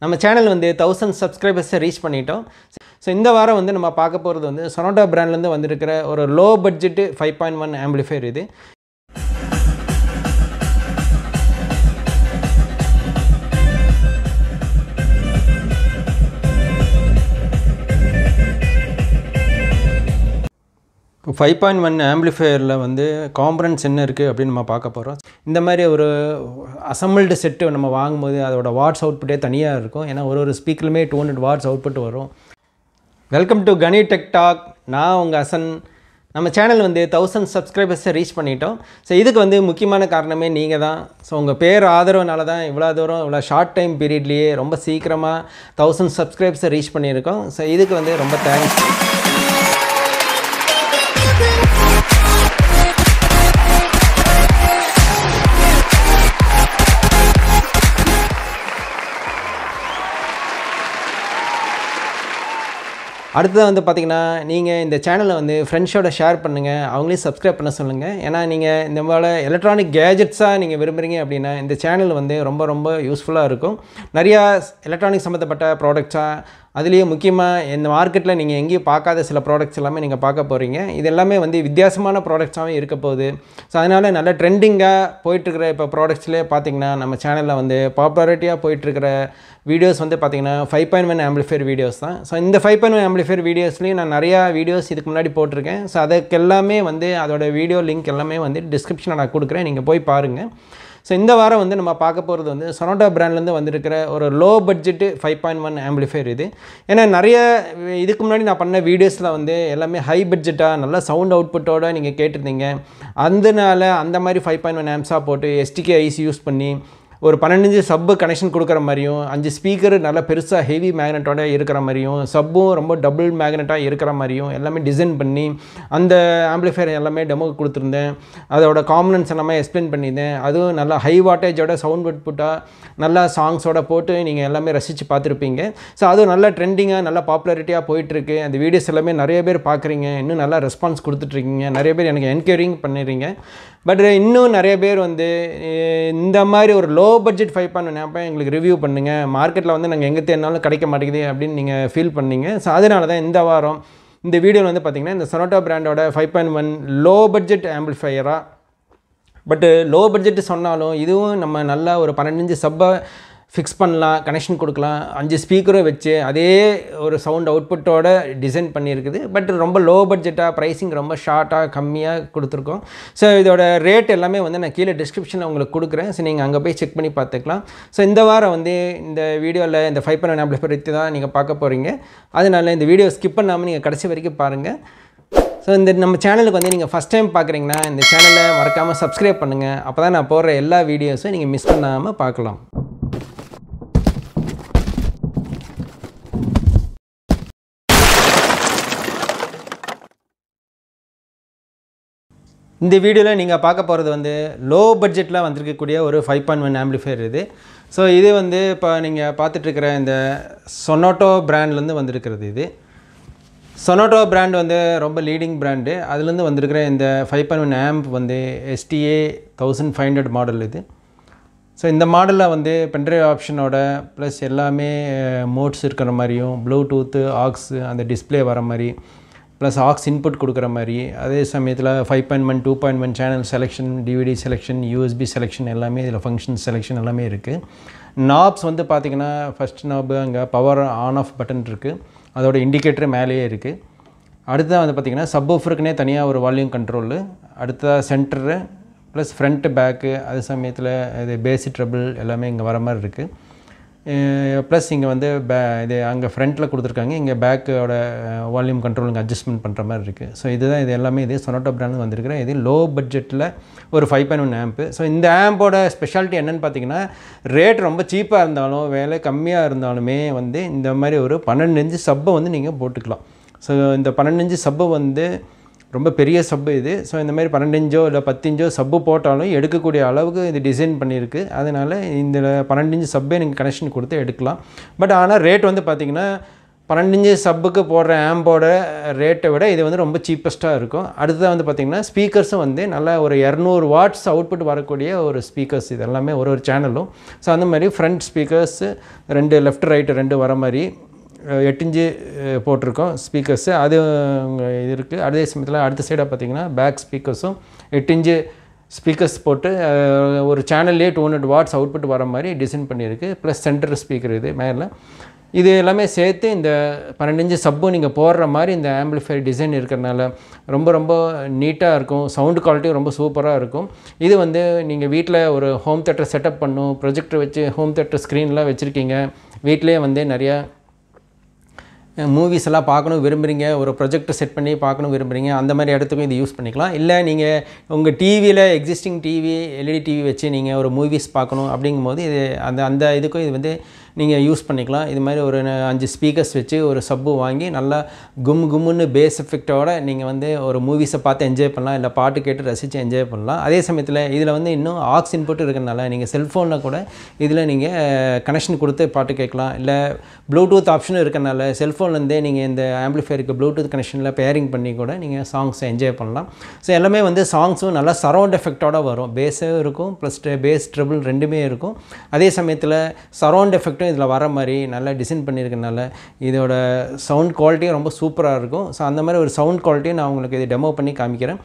நம்ம சேனல் வந்து 1000 சப்ஸ்கிரைபர்ஸை ரீச் பண்ணிட்டோம். ஸோ இந்த வாரம் வந்து நம்ம பார்க்க போகிறது வந்து சொனாட்டோ பிராண்ட்லேருந்து வந்திருக்கிற ஒரு லோ பட்ஜெட்டு 5.1 ஆம்பிளிஃபையர் இது. இப்போ 5.1 ஆம்பிளிஃபையரில் வந்து காம்பனன்ட்ஸ் என்ன இருக்குது அப்படின்னு நம்ம பார்க்க போகிறோம். இந்த மாதிரி ஒரு அசம்பிள்டு செட்டு நம்ம வாங்கும்போது அதோட வாட்ஸ் அவுட்புட்டே தனியாக இருக்கும். ஏன்னா ஒரு ஸ்பீக்கருமே 200 வாட்ஸ் அவுட்புட் வரும். Welcome to Ghani tech talk. நான் உங்கள் அசன். நம்ம சேனல் வந்து 1000 சப்ஸ்கிரைபர்ஸை ரீச் பண்ணிட்டோம். ஸோ இதுக்கு வந்து முக்கியமான காரணமே நீங்கள் தான். ஸோ உங்கள் பேர் ஆதரவுனால தான் இவ்வளோ தூரம் இவ்வளோ ஷார்ட் டைம் பீரியட்லேயே ரொம்ப சீக்கிரமாக 1000 சப்ஸ்கிரைபர்ஸை ரீச் பண்ணியிருக்கோம். ஸோ இதுக்கு வந்து ரொம்ப தேங்க்ஸ். அடுத்தது வந்து பார்த்திங்கன்னா, நீங்கள் இந்த சேனலை வந்து ஃப்ரெண்ட்ஸோட ஷேர் பண்ணுங்கள், அவங்களையும் சப்ஸ்கிரைப் பண்ண சொல்லுங்கள். ஏன்னா நீங்கள் இந்த மாதிரி எலக்ட்ரானிக் கேஜெட்ஸாக நீங்கள் விரும்புகிறீங்க அப்படின்னா இந்த சேனல் வந்து ரொம்ப யூஸ்ஃபுல்லாக இருக்கும். நிறையா எலக்ட்ரானிக் சம்மந்தப்பட்ட ப்ராடக்ட்ஸாக, அதுலேயும் முக்கியமாக இந்த மார்க்கெட்டில் நீங்கள் எங்கேயும் பார்க்காத சில ப்ராடக்ட்ஸ் எல்லாமே நீங்கள் பார்க்க போகிறீங்க. இது எல்லாமே வந்து வித்தியாசமான ப்ராடக்ட்ஸாகவே இருக்க போகுது. ஸோ அதனால் நல்ல ட்ரெண்டிங்காக போயிட்டுருக்கிற இப்போ ப்ராடக்ட்ஸ்லேயே பார்த்திங்கன்னா நம்ம சேனலில் வந்து பாப்புலாரிட்டியாக போயிட்டுருக்கிற வீடியோஸ் வந்து பார்த்திங்கன்னா 5.1 ஆம்பிளிஃபையர் வீடியோஸ் தான். ஸோ இந்த 5.1 ஆம்பிளிஃபையர் வீடியோஸ்லேயும் நான் நிறையா வீடியோஸ் இதுக்கு முன்னாடி போட்டிருக்கேன். ஸோ அதுக்கு எல்லாமே வந்து அதோட வீடியோ லிங்க் எல்லாமே வந்து டிஸ்கிரிப்ஷனில் நான் கொடுக்குறேன், நீங்கள் போய் பாருங்கள். ஸோ இந்த வாரம் வந்து நம்ம பார்க்க போகிறது வந்து சொனாட்டோ பிராண்ட்லேருந்து வந்திருக்கிற ஒரு லோ பட்ஜெட்டு 5.1 ஆம்பிளிஃபையர் இது. ஏன்னா நிறைய இதுக்கு முன்னாடி நான் பண்ண வீடியோஸில் வந்து எல்லாமே ஹை பட்ஜெட்டாக நல்ல சவுண்ட் அவுட்புட்டோடு நீங்கள் கேட்டிருந்தீங்க. அதனால அந்த மாதிரி 5.1 ஆம்ஸாக போட்டு எஸ்டிகே ஐசி யூஸ் பண்ணி ஒரு 12 சப்பு கனெக்ஷன் கொடுக்குற மாதிரியும், 5 ஸ்பீக்கர் நல்லா பெருசாக ஹெவி மேக்னெட்டோட இருக்கிற மாதிரியும், சப்பும் ரொம்ப டபுள் மேக்னெட்டாக இருக்கிற மாதிரியும் எல்லாமே டிசைன் பண்ணி அந்த ஆம்பிளிஃபையர் எல்லாமே டெமோக்கு கொடுத்துருந்தேன். அதோட காம்பனன்ட்ஸ் எல்லாமே எக்ஸ்பிளைன் பண்ணியிருந்தேன். அதுவும் நல்லா ஹை வாட்டேஜோட சவுண்ட் அவுட்புட்டாக நல்லா சாங்ஸோட போட்டு நீங்கள் எல்லாமே ரசித்து பார்த்துருப்பீங்க. ஸோ அதுவும் நல்லா ட்ரெண்டிங்காக நல்லா பாப்புலாரிட்டியாக போயிட்டுருக்கு. அந்த வீடியோஸ் எல்லாமே நிறைய பேர் பார்க்குறீங்க, இன்னும் நல்லா ரெஸ்பான்ஸ் கொடுத்துட்ருக்கீங்க, நிறைய பேர் எனக்கு என்கொயரிங் பண்ணிடுறீங்க. பட் இன்னும் நிறைய பேர் வந்து இந்த மாதிரி ஒரு லோ பட்ஜெட் 5.1 ஆம்பை எங்களுக்கு ரிவ்யூ பண்ணுங்கள், மார்க்கெட்டில் வந்து நாங்கள் எங்கே தேடினாலும் கிடைக்க மாட்டேங்குது அப்படின்னு நீங்கள் ஃபீல் பண்ணீங்க. ஸோ அதனால தான் இந்த வாரம் இந்த வீடியோவில் வந்து பார்த்திங்கன்னா இந்த சொனாட்டோ பிராண்டோட 5.1 லோ பட்ஜெட் ஆம்பிளிஃபையராக, பட்டு லோ பட்ஜெட்டு சொன்னாலும் இதுவும் நம்ம நல்லா ஒரு 12 சப்பை ஃபிக்ஸ் பண்ணலாம், கனெக்ஷன் கொடுக்கலாம், 5 ஸ்பீக்கரும் வச்சு அதே ஒரு சவுண்ட் அவுட்புட்டோட டிசைன் பண்ணியிருக்குது. பட் ரொம்ப லோ பட்ஜெட்டாக, ப்ரைஸிங் ரொம்ப ஷார்ட்டாக கம்மியாக கொடுத்துருக்கோம். ஸோ இதோட ரேட் எல்லாமே வந்து நான் கீழே டிஸ்கிரிப்ஷனில் உங்களுக்கு கொடுக்குறேன். ஸோ நீங்கள் அங்கே போய் செக் பண்ணி பார்த்துக்கலாம். ஸோ இந்த வாரம் வந்து இந்த வீடியோவில் இந்த 5.1 ஆம்பிளிஃபையர் பற்றி தான் நீங்கள் பார்க்க போகிறீங்க. அதனால் இந்த வீடியோ ஸ்கிப் பண்ணாமல் நீங்கள் கடைசி வரைக்கும் பாருங்கள். ஸோ இந்த நம்ம சேனலுக்கு வந்து நீங்கள் ஃபஸ்ட் டைம் பார்க்குறீங்கன்னா இந்த சேனலை மறக்காமல் சப்ஸ்கிரைப் பண்ணுங்கள். அப்போ தான் நான் போடுற எல்லா வீடியோஸும் நீங்கள் மிஸ் பண்ணாமல் பார்க்கலாம். இந்த வீடியோவில் நீங்கள் பார்க்க போகிறது வந்து லோ பட்ஜெட்டில் வந்திருக்கக்கூடிய ஒரு 5.1 ஆம்பிளிஃபையர் இது. ஸோ இது வந்து இப்போ நீங்கள் பார்த்துட்ருக்கிற இந்த சொனாட்டோ பிராண்ட்லேருந்து வந்திருக்கிறது. இது சொனாட்டோ பிராண்ட் வந்து ரொம்ப லீடிங் பிராண்டு. அதுலேருந்து வந்திருக்கிற இந்த 5.1 ஆம்ப் வந்து STA 1500 மாடல் இது. ஸோ இந்த மாடலில் வந்து பென்ட்ரைவ் ஆப்ஷனோட ப்ளஸ் எல்லாமே மோட்ஸ் இருக்கிற மாதிரியும், ப்ளூடூத்து, ஆக்ஸ் அந்த டிஸ்பிளே வர மாதிரி, ப்ளஸ் ஆக்ஸ் இன்புட் கொடுக்குற மாதிரி, அதே சமயத்தில் 5.1 2.1 channel selection, DVD selection, USB selection எல்லாமே இதில் ஃபங்க்ஷன் செலெக்ஷன் எல்லாமே இருக்குது. நாப்ஸ் வந்து பார்த்திங்கன்னா ஃபஸ்ட் நாப் அங்கே பவர் ஆன் ஆஃப் பட்டன் இருக்குது, அதோட இண்டிகேட்டர் மேலேயே இருக்குது. அடுத்ததாக வந்து பார்த்திங்கன்னா சப்வூஃபருக்குனே தனியாக ஒரு வால்யூம் கண்ட்ரோலு, அடுத்ததாக சென்டரு ப்ளஸ் ஃப்ரண்ட்டு பேக்கு, அதே சமயத்தில் இது பேஸி ட்ரபிள் எல்லாமே இங்கே வர மாதிரி இருக்குது. ப்ளஸ் இங்கே வந்து இது அங்கே ஃப்ரண்ட்டில் கொடுத்துருக்காங்க, இங்கே பேக்கோட வால்யூம் கண்ட்ரோல் இங்கே அட்ஜஸ்ட்மெண்ட் பண்ணுற மாதிரி இருக்குது. ஸோ இதுதான் இது எல்லாமே இது சொனாட்டோ பிராண்ட் வந்திருக்கிற இது லோ பட்ஜெட்டில் ஒரு 5.1 ஆம்பு. ஸோ இந்த ஆம்போட ஸ்பெஷாலிட்டி என்னென்னு பார்த்தீங்கன்னா, ரேட் ரொம்ப சீப்பாக இருந்தாலும் விலை கம்மியாக இருந்தாலுமே வந்து இந்த மாதிரி ஒரு 12 இன்ச்சு சப்பை வந்து நீங்கள் போட்டுக்கலாம். ஸோ இந்த 12 இன்ச்சு சப்பை வந்து ரொம்ப பெரிய சப்பு இது. ஸோ இந்த மாதிரி 12 இன்ச்சோ இல்லை 10 இன்ச்சோ சப்பு போட்டாலும் எடுக்கக்கூடிய அளவுக்கு இது டிசைன் பண்ணியிருக்கு. அதனால் இந்த 12 இன்ச்சு சப்பே நீங்கள் கனெக்ஷன் கொடுத்து எடுக்கலாம். பட் ஆனால் ரேட் வந்து பார்த்திங்கன்னா 12 இன்ச் சப்புக்கு போடுற ஆம்போட ரேட்டை விட இது வந்து ரொம்ப சீப்பஸ்ட்டாக இருக்கும். அடுத்ததாக வந்து பார்த்திங்கன்னா ஸ்பீக்கர்ஸும் வந்து நல்லா ஒரு 200 வாட்ஸ் அவுட்புட் வரக்கூடிய ஒரு ஸ்பீக்கர்ஸ் இது எல்லாமே ஒரு சேனலும். ஸோ அந்த மாதிரி ஃப்ரண்ட் ஸ்பீக்கர்ஸு 2 லெஃப்ட் ரைட்டு 2 வர மாதிரி 8 இன்ச்சு போட்டிருக்கோம் ஸ்பீக்கர்ஸு. அது இது இருக்குது. அதே சமயத்தில் அடுத்த சைடாக பார்த்திங்கன்னா பேக் ஸ்பீக்கர்ஸும் 8 இன்ச்சு ஸ்பீக்கர்ஸ் போட்டு ஒரு சேனல்லே 200 வாட்ஸ் அவுட்புட் வர மாதிரி டிசைன் பண்ணியிருக்கு. ப்ளஸ் சென்டர் ஸ்பீக்கர் இது மேலே. இது எல்லாமே சேர்த்து இந்த 12 இன்ச்சு சப்பும் நீங்கள் போடுற மாதிரி இந்த ஆம்பிளிஃபையர் டிசைன் இருக்கிறதுனால ரொம்ப நீட்டாக இருக்கும். சவுண்டு குவாலிட்டியும் ரொம்ப சூப்பராக இருக்கும். இது வந்து நீங்கள் வீட்டில் ஒரு ஹோம் தியேட்டர் செட்டப் பண்ணணும், ப்ரொஜெக்டர் வச்சு ஹோம் தியேட்டர் ஸ்க்ரீன்லாம் வச்சுருக்கீங்க, வீட்டிலே வந்து நிறையா மூவிஸ் எல்லாம் பார்க்கணும் விரும்புகிறீங்க, ஒரு ப்ரொஜெக்டர் செட் பண்ணி பார்க்கணும் விரும்புகிறீங்க, அந்த மாதிரி இடத்துக்கும் இது யூஸ் பண்ணிக்கலாம். இல்லை நீங்கள் உங்கள் டிவியில் எக்ஸிஸ்டிங் டிவி எல்இடி டிவி வச்சு நீங்கள் ஒரு மூவிஸ் பார்க்கணும் அப்படிங்கும்போது இது அந்த இதுக்கும் இது வந்து நீங்கள் யூஸ் பண்ணிக்கலாம். இது மாதிரி ஒரு 5 ஸ்பீக்கர்ஸ் வச்சு ஒரு சப்பு வாங்கி நல்லா கும்முன்னு பேஸ் எஃபெக்டோடு நீங்கள் வந்து ஒரு மூவிஸை பார்த்து என்ஜாய் பண்ணலாம், இல்லை பாட்டு கேட்டு ரசித்து என்ஜாய் பண்ணலாம். அதே சமயத்தில் இதில் வந்து இன்னும் ஆக்ஸ் இன்புட் இருக்கிறதுனால நீங்கள் செல்ஃபோனில் கூட இதில் நீங்கள் கனெக்ஷன் கொடுத்து பாட்டு கேட்கலாம். இல்லை ப்ளூடூத் ஆப்ஷனும் இருக்கிறனால செல்ஃபோன்லேருந்தே நீங்கள் இந்த ஆம்பிளிஃபையருக்கு ப்ளூடூத் கனெக்ஷனில் பேரிங் பண்ணி கூட நீங்கள் சாங்ஸை என்ஜாய் பண்ணலாம். ஸோ எல்லாமே வந்து சாங்ஸும் நல்லா சரவுண்ட் எஃபெக்டோடு வரும். பேஸும் இருக்கும் ப்ளஸ் பேஸ் ட்ரிபிள் ரெண்டுமே இருக்கும். அதே சமயத்தில் சரவுண்ட் எஃபெக்ட் இதில் வர மாதிரி நல்லா டிசைன் பண்ணியிருக்கனால இதோட சவுண்ட் குவாலிட்டியும் ரொம்ப சூப்பராக இருக்கும். ஸோ அந்த மாதிரி ஒரு சவுண்ட் குவாலிட்டியும் நான் உங்களுக்கு இது டெமோ பண்ணி காமிக்கிறேன்.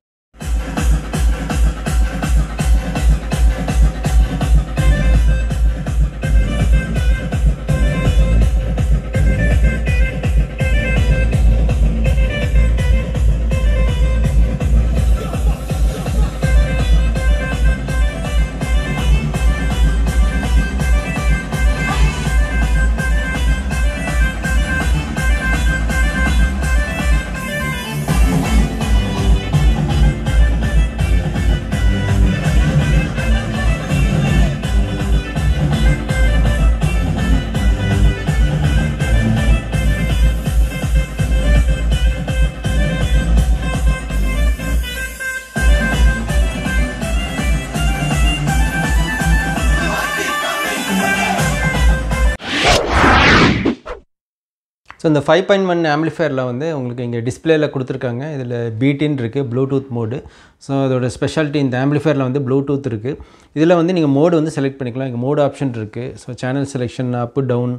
ஸோ இந்த 5.1 ஆம்பிளிஃபையரில் வந்து உங்களுக்கு இங்கே டிஸ்பிளேயில் கொடுத்துருக்காங்க. இதில் பீட்டின் இருக்குது, ப்ளூடூத் மோடு. ஸோ அதோட ஸ்பெஷாலிட்டி இந்த ஆம்பிளிஃபையரில் வந்து ப்ளூடூத் இருக்குது. இதில் வந்து நீங்கள் மோடு வந்து செலக்ட் பண்ணிக்கலாம். இங்கே மோடு ஆப்ஷன் இருக்குது. ஸோ சேனல் செலெக்ஷன் அப்பு டவுன்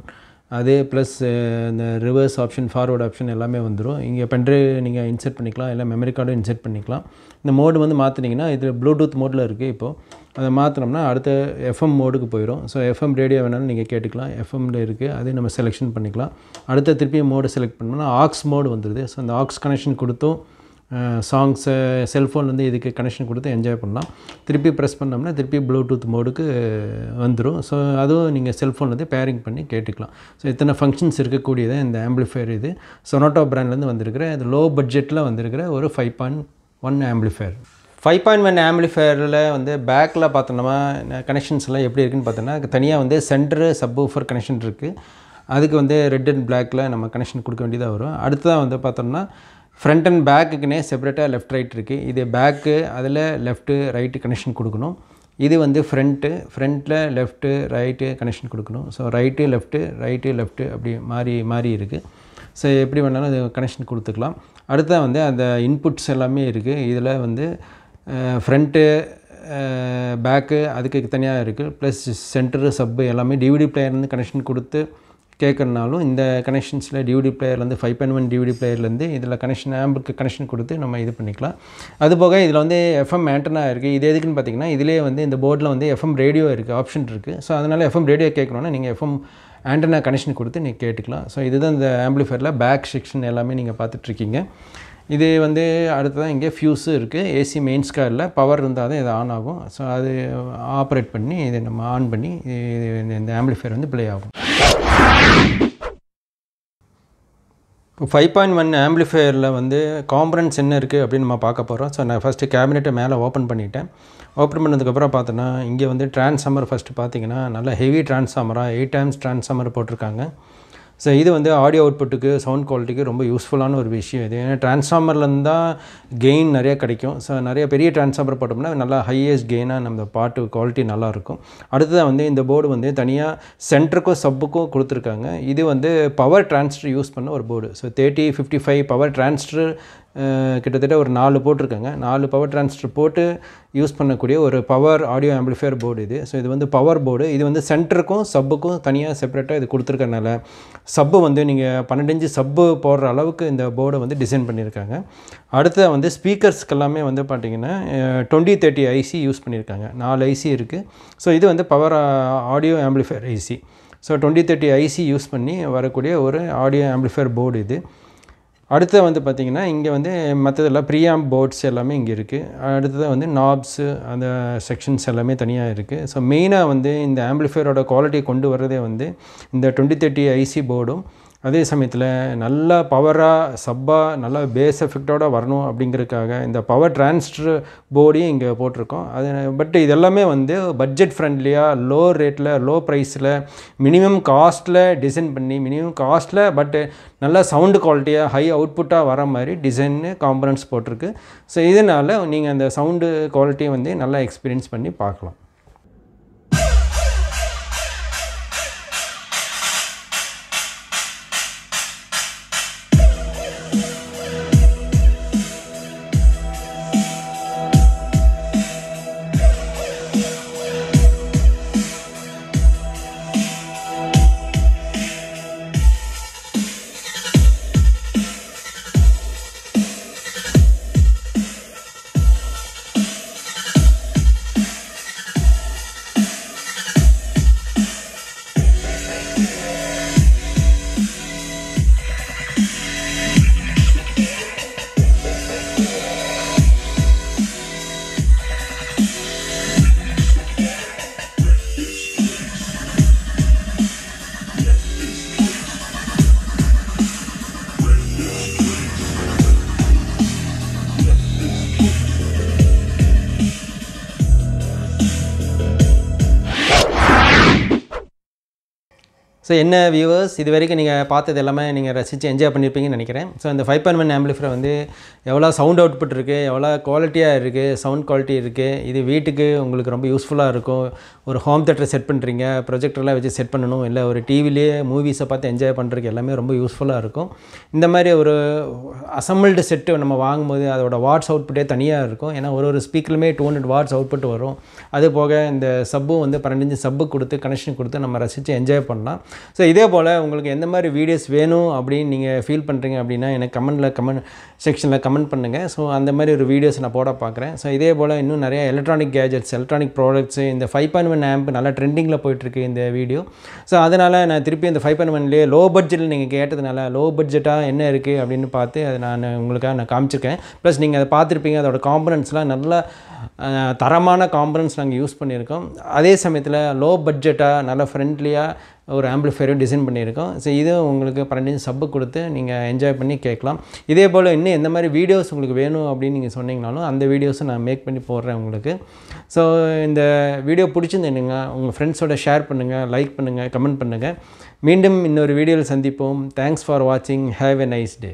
அதே ப்ளஸ் இந்த ரிவர்ஸ் ஆப்ஷன் ஃபார்வர்ட் ஆப்ஷன் எல்லாமே வந்துடும். இங்கே பென்ட்ரைவ் நீங்கள் இன்செர்ட் பண்ணிக்கலாம், இல்லை மெமரி கார்டும் இன்செர்ட் பண்ணிக்கலாம். இந்த மோடு வந்து மாற்றினீங்கன்னா இது ப்ளூடூத் மோடில் இருக்குது. இப்போது அதை மாற்றினோம்னா அடுத்த எஃப்எம் மோடுக்கு போயிடும். ஸோ எஃப்எம் ரேடியோ வேணாலும் நீங்கள் கேட்டுக்கலாம். எஃப்எம்மில் இருக்குது, அதே நம்ம செலெக்ஷன் பண்ணிக்கலாம். அடுத்த திருப்பி மோடு செலக்ட் பண்ணோம்னா ஆக்ஸ் மோடு வந்துடுது. ஸோ அந்த ஆக்ஸ் கனெக்ஷன் கொடுத்தும் சாங்ஸை செல்ஃபோன்லேருந்து இதுக்கு கனெக்ஷன் கொடுத்து என்ஜாய் பண்ணலாம். திருப்பி ப்ரெஸ் பண்ணோம்னா திருப்பி ப்ளூடூத் மோடுக்கு வந்துடும். ஸோ அதுவும் நீங்கள் செல்ஃபோன்லேருந்து பேரிங் பண்ணி கேட்டுக்கலாம். ஸோ இத்தனை ஃபங்க்ஷன்ஸ் இருக்கக்கூடியது இந்த ஆம்பிளிஃபையர். இது சொனாட்டோ பிராண்ட்லேருந்து வந்திருக்கிற இது லோ பட்ஜெட்டில் வந்திருக்கிற ஒரு 5.1 ஆம்பிளிஃபையர். 5.1 ஆம்பிளிஃபையரில் வந்து பேக்கில் பார்த்தோம்னா கனெக்ஷன்ஸ் எல்லாம் எப்படி இருக்குன்னு பார்த்தோன்னா தனியாக வந்து சென்டரு சப்வூஃபர் கனெக்ஷன் இருக்குது. அதுக்கு வந்து ரெட் அண்ட் பிளாக்கில் நம்ம கனெக்ஷன் கொடுக்க வேண்டியதாக வரும். அடுத்ததாக வந்து பார்த்தோம்னா ஃப்ரண்ட் அண்ட் பேக்குக்குன்னே செப்பரேட்டாக லெஃப்ட் ரைட் இருக்குது. இது பேக்கு, அதில் லெஃப்ட்டு ரைட்டு கனெக்ஷன் கொடுக்கணும். இது வந்து ஃப்ரண்ட்டில் லெஃப்ட்டு ரைட்டு கனெக்ஷன் கொடுக்கணும். ஸோ ரைட்டு லெஃப்ட்டு அப்படி மாறி இருக்குது. ஸோ எப்படி வேணாலும் அது கனெக்ஷன் கொடுத்துக்கலாம். அடுத்தது வந்து அந்த இன்புட்ஸ் எல்லாமே இருக்குது. இதில் வந்து ஃப்ரண்ட்டு பேக்கு அதுக்கு தனியாக இருக்குது. ப்ளஸ் சென்டரு சப்பு எல்லாமே டிவிடி பிளேயர்லேருந்து கனெக்ஷன் கொடுத்து கேட்குறனாலும் இந்த கனெக்ஷன்ஸில் டிவிடி பிளேயர்லேருந்து 5.1 டிவிடி பிளேயர்லேருந்து இதில் கனெக்ஷன் ஆம்புக்கு கனெக்ஷன் கொடுத்து நம்ம இது பண்ணிக்கலாம். அதுபோக இதில் வந்து எஃப்எம் ஆண்டனா இருக்குது. இது எதுக்குன்னு பார்த்தீங்கன்னா இதிலே வந்து இந்த போர்டில் வந்து எஃப்எம் ரேடியோ இருக்குது, ஆப்ஷன் இருக்குது. ஸோ அதனால் எஃப்எம் ரேடியோ கேட்கணுன்னா நீங்கள் எஃப்எம் ஆண்டனா கனெக்ஷன் கொடுத்து நீங்கள் கேட்டுக்கலாம். ஸோ இதுதான் இந்த ஆம்பிளிஃபையரில் பேக் செக்ஷன் எல்லாமே நீங்கள் பார்த்துட்ருக்கீங்க. இது வந்து அடுத்ததான் இங்கே ஃபியூஸு இருக்குது. ஏசி மெயின்ஸ் காரில் பவர் இருந்தால் தான் இது ஆன் ஆகும். ஸோ அது ஆப்ரேட் பண்ணி இதை நம்ம ஆன் பண்ணி இந்த ஆம்பிளிஃபையர் வந்து ப்ளே ஆகும். இப்போ 5.1 ஆம்பிளிஃபையரில் வந்து காம்பனன்ட்ஸ் என்ன இருக்குது அப்படின்னு நம்ம பார்க்க போகிறோம். ஸோ நான் ஃபஸ்ட்டு கேபினெட்டை மேலே ஓப்பன் பண்ணிட்டேன். ஓப்பன் பண்ணதுக்கப்புறம் பார்த்தோன்னா இங்கே வந்து ட்ரான்ஸ்ஃபார்மர் ஃபஸ்ட்டு பார்த்தீங்கன்னா நல்லா ஹெவி ட்ரான்ஸ்ஃபார்மராக 8 ஆம்ஸ் ட்ரான்ஸ்ஃபார்மர் போட்டிருக்காங்க. ஸோ இது வந்து ஆடியோ அவுட்புட்டுக்கு சவுண்ட் குவாலிட்டிக்கு ரொம்ப யூஸ்ஃபுல்லான ஒரு விஷயம் இது. ஏன்னா டிரான்ஸ்ஃபார்மர்லேருந்து தான் கெயின் நிறையா கிடைக்கும். ஸோ நிறைய பெரிய டிரான்ஸ்ஃபார்மர் போட்டோம்னா நல்லா ஹையஸ்ட் கெயினாக நம்ம பாட்டு குவாலிட்டி நல்லாயிருக்கும். அடுத்ததாக வந்து இந்த போர்டு வந்து தனியாக சென்டருக்கும் சப்புக்கும் கொடுத்துருக்காங்க. இது வந்து பவர் டிரான்ஸ்டர் யூஸ் பண்ண ஒரு போர்டு. ஸோ 3055 பவர் டிரான்ஸ்டர் கிட்டத்தட்ட ஒரு 4 போட்டிருக்காங்க. 4 பவர் டிரான்ஸ்டர் போட்டு யூஸ் பண்ணக்கூடிய ஒரு பவர் ஆடியோ ஆம்பிளிஃபையர் போர்டு இது. ஸோ இது வந்து பவர் போர்டு. இது வந்து சென்டருக்கும் சப்புக்கும் தனியாக செப்பரேட்டாக இது கொடுத்துருக்கனால சப்பு வந்து நீங்கள் 12 இன்ச்சு சப்பு போடுற அளவுக்கு இந்த போர்டை வந்து டிசைன் பண்ணியிருக்காங்க. அடுத்தது வந்து ஸ்பீக்கர்ஸ்க்கு எல்லாமே வந்து பார்த்திங்கன்னா 2030 ஐசி யூஸ் பண்ணியிருக்காங்க. 4 ஐசி இருக்குது. ஸோ இது வந்து power audio amplifier IC. So 2030 IC use பண்ணி வரக்கூடிய ஒரு ஆடியோ ஆம்பிளிஃபையர் போர்டு இது. அடுத்து வந்து பார்த்திங்கன்னா இங்கே வந்து மற்றதெல்லாம் ப்ரீஆம்ப் போர்ட்ஸ் எல்லாமே இங்கே இருக்குது. அடுத்ததாக வந்து நாப்ஸு அந்த செக்ஷன்ஸ் எல்லாமே தனியாக இருக்குது. ஸோ மெயினாக வந்து இந்த ஆம்பிளிஃபையரோட குவாலிட்டி கொண்டு வர்றதே வந்து இந்த 2030 ஐசி போர்டும் அதே சமயத்தில் நல்லா பவராக சப்பாக நல்லா பேஸ் எஃபெக்டோடு வரணும் அப்படிங்கிறதுக்காக இந்த பவர் டிரான்ஸ்டர் போர்டையும் இங்கே போட்டிருக்கோம். அது பட் இதெல்லாமே வந்து பட்ஜெட் ஃப்ரெண்ட்லியாக லோ ரேட்டில் லோ ப்ரைஸில் மினிமம் காஸ்ட்டில் டிசைன் பண்ணி மினிமம் காஸ்ட்டில் பட்டு நல்லா சவுண்டு குவாலிட்டியாக ஹை அவுட்புட்டாக வர மாதிரி டிசைன்னு காம்பனன்ட்ஸ் போட்டிருக்கு. ஸோ இதனால் நீங்கள் அந்த சவுண்டு குவாலிட்டியை வந்து நல்லா எக்ஸ்பீரியன்ஸ் பண்ணி பார்க்கலாம். ஸோ என்ன வியூவர்ஸ், இது வரைக்கும் நீங்கள் பார்த்தது எல்லாமே நீங்கள் ரசித்து என்ஜாய் பண்ணியிருப்பீங்கன்னு நினைக்கிறேன். ஸோ இந்த 5.1 ஆம்பிளிஃபையர் வந்து எவ்வளோ சவுண்ட் அவுட்புட் இருக்குது, எவ்வளோ குவாலிட்டியாக இருக்குது, சவுண்ட் குவாலிட்டி இருக்குது. இது வீட்டுக்கு உங்களுக்கு ரொம்ப யூஸ்ஃபுல்லாக இருக்கும். ஒரு ஹோம் தேட்டர் செட் பண்ணுறீங்க, ப்ரொஜெக்டர்லாம் வச்சு செட் பண்ணணும், இல்லை ஒரு டிவிலேயே மூவிஸை பார்த்து என்ஜாய் பண்ணுறதுக்கு எல்லாமே ரொம்ப யூஸ்ஃபுல்லாக இருக்கும். இந்த மாதிரி ஒரு அசம்பிள்டு செட்டு நம்ம வாங்கும்போது அதோட வாட்ஸ் அவுட்புட்டே தனியாக இருக்கும். ஏன்னா ஒரு ஸ்பீக்கருமே 200 வாட்ஸ் அவுட்புட் வரும். அது போக இந்த சப்பும் வந்து 12 சப்பு கொடுத்து கனெக்ஷன் கொடுத்து நம்ம ரசித்து என்ஜாய் பண்ணலாம். ஸோ இதே போல் உங்களுக்கு எந்த மாதிரி வீடியோஸ் வேணும் அப்படின்னு நீங்கள் ஃபீல் பண்ணுறீங்க அப்படின்னா எனக்கு கமெண்ட் செக்ஷனில் கமெண்ட் பண்ணுங்கள். ஸோ அந்த மாதிரி ஒரு வீடியோஸ் நான் போட பார்க்குறேன். ஸோ இதே போல் இன்னும் நிறைய எலக்ட்ரானிக் கேஜெட்ஸ், எலக்ட்ரானிக் ப்ராடக்ட்ஸு, இந்த 5.1 ஆம்ப் நல்லா ட்ரெண்டிங்கில் போயிட்டுருக்கு இந்த வீடியோ. ஸோ அதனால் நான் திருப்பி இந்த 5.1லேயே லோ பட்ஜெட்டில் நீங்கள் கேட்டதுனால லோ பட்ஜெட்டாக என்ன இருக்குது அப்படின்னு பார்த்து அதை நான் காமிச்சிருக்கேன். ப்ளஸ் நீங்கள் அதை பார்த்துருப்பீங்க, அதோட காம்பனன்ட்ஸ்லாம் நல்லா தரமான காம்பனன்ட்ஸ் நாங்கள் யூஸ் பண்ணியிருக்கோம். அதே சமயத்தில் லோ பட்ஜெட்டாக நல்லா ஃப்ரெண்ட்லியாக ஒரு ஆம்பிளிஃபையரும் டிசைன் பண்ணியிருக்கோம். ஸோ இது உங்களுக்கு 12 சப்பு கொடுத்து நீங்கள் என்ஜாய் பண்ணி கேட்கலாம். இதே போல் இன்னும் எந்த மாதிரி வீடியோஸ் உங்களுக்கு வேணும் அப்படின்னு நீங்கள் சொன்னீங்கனாலும் அந்த வீடியோஸை நான் மேக் பண்ணி போடுறேன் உங்களுக்கு. ஸோ இந்த வீடியோ பிடிச்சிருந்தேனுங்க உங்கள் ஃப்ரெண்ட்ஸோட ஷேர் பண்ணுங்கள், லைக் பண்ணுங்கள், கமெண்ட் பண்ணுங்கள். மீண்டும் இன்னொரு வீடியோவில் சந்திப்போம். தேங்க்ஸ் ஃபார் வாட்சிங். Have a nice day.